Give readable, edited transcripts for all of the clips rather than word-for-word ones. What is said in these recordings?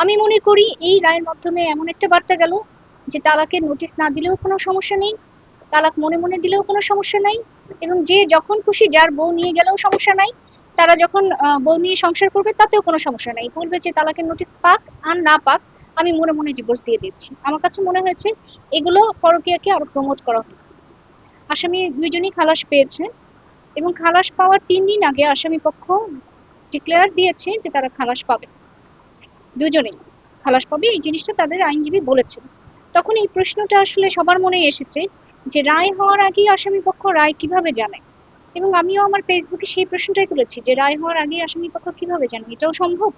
আমি মনে করি এই রায়ের মাধ্যমে এমন একটা বার্তা গেল যে তালাকের নোটিশ না দিলেও কোনো সমস্যা নেই, তালাক মনে মনে দিলেও কোনো সমস্যা নাই, এবং যে যখন খুশি যার বউ নিয়ে গেলেও সমস্যা নাই, তারা যখন বউ নিয়ে সংসার করবে তাতেও কোনো সমস্যা নাই, বলবে যে তালাকের নোটিশ পাক আর না পাক আমি মনে মনে ডিভোর্স দিয়ে দিচ্ছি। আমার কাছে মনে হয়েছে এগুলো পরকীয়াকে আরো প্রমোট করা হলো। আসামি দুইজনই খালাস পেয়েছে, এবং খালাস পাওয়ার 3 দিন আগে আসামি পক্ষ ডিক্লেয়ার দিয়েছে যে তারা খালাস পাবে, দুজনেই খালাস পাবে, এই জিনিসটা তাদের আইনজীবী বলেছেন। তখন এই প্রশ্নটা আসলে সবার মনে এসেছে যে রায় হওয়ার আগেই আসামি পক্ষ রায় কিভাবে জানে, এবং আমিও আমার ফেসবুকে সেই প্রশ্নটাই তুলেছি যে রায় হওয়ার আগে আসামি পক্ষ কিভাবে জানে, এটাও সম্ভব?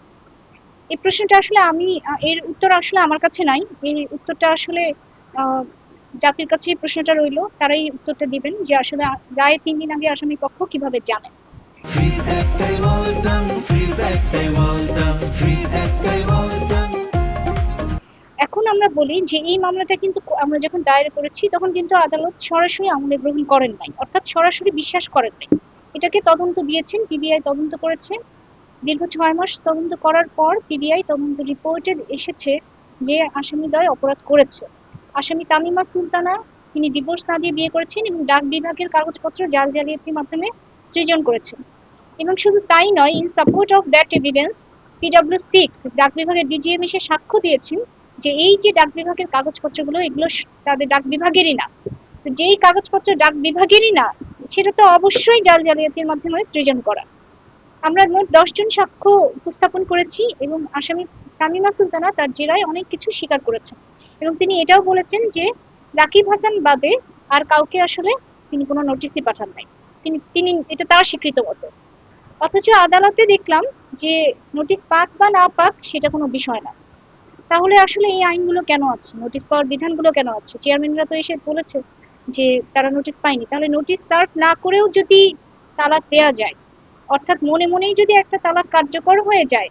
এই প্রশ্নটা আসলে আমি এর উত্তর আসলে আমার কাছে নাই, এই উত্তরটা আসলে আহ, জাতির কাছে এই প্রশ্নটা রইলো, তারাই উত্তরটা দিবেন যে আসলে রায়ের 3 দিন আগে আসামি পক্ষ কিভাবে জানে। এখন আমরা বলি যে এই মামলাটা কিন্তু আমরা যখন দায়ের করেছি তখন কিন্তু আদালত সরাসরি আমলে গ্রহণ করেন নাই, অর্থাৎ সরাসরি বিশ্বাস করেন নাই। এটাকে তদন্ত দিয়েছেন, পিবিআই তদন্ত করেছে। দীর্ঘ 6 মাস তদন্ত করার পর পিবিআই তদন্ত রিপোর্টে এসেছে যে আসামিদ্বয় অপরাধ করেছে। আসামি তামিমা সুলতানা, তিনি ডিভোর্স না দিয়ে বিয়ে করেছেন এবং ডাক বিভাগের কাগজপত্র জাল জালিয়াতির মাধ্যমে সৃজন করেছেন। এবং শুধু তাই নয়, in support of that evidence PW6 ডাক বিভাগের ডিজিএম এসে সাক্ষ্য দিয়েছেন যে এই যে ডাক বিভাগের কাগজপত্রগুলো এগুলো তাদের ডাক বিভাগেরই না। তো যেই কাগজপত্র ডাক বিভাগেরই না, সেটা তো অবশ্যই জাল জালিয়াতির মাধ্যমে সৃজন করা। আমরা মোট 10 জন সাক্ষ্য উপস্থাপন করেছি এবং আসামি তামিমা সুলতানা তার জেরায় অনেক কিছু স্বীকার করেছেন, এবং তিনি এটাও বলেছেন যে রাকিব হাসান বাদে আর কাউকে আসলে তিনি কোনো নোটিশই পাঠান নাই, তিনি তিনি এটা তার স্বীকৃত মতো। অথচ আদালতে দেখলাম যে নোটিশ পাক বা না পাক সেটা কোনো বিষয় না। তাহলে আসলে এই আইনগুলো কেন আছে, নোটিশ পাওয়ার বিধানগুলো কেন আছে? চেয়ারম্যানরা তো এসে বলেছে যে তারা নোটিশ পায়নি, তাহলে নোটিশ সার্ভ না করেও যদি তালাক দেয়া যায়, অর্থাৎ মনে মনেই যদি একটা তালাক কার্যকর হয়ে যায়,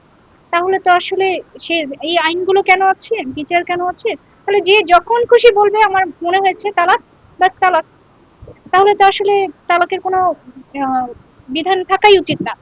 তাহলে তো আসলে সে এই আইনগুলো কেন আছে, বিচার কেন আছে? তাহলে যে যখন খুশি বলবে আমার মনে হয়েছে তালাক, বাস তালাক। তাহলে তো আসলে তালাকের কোনো বিধান থাকাই উচিত না।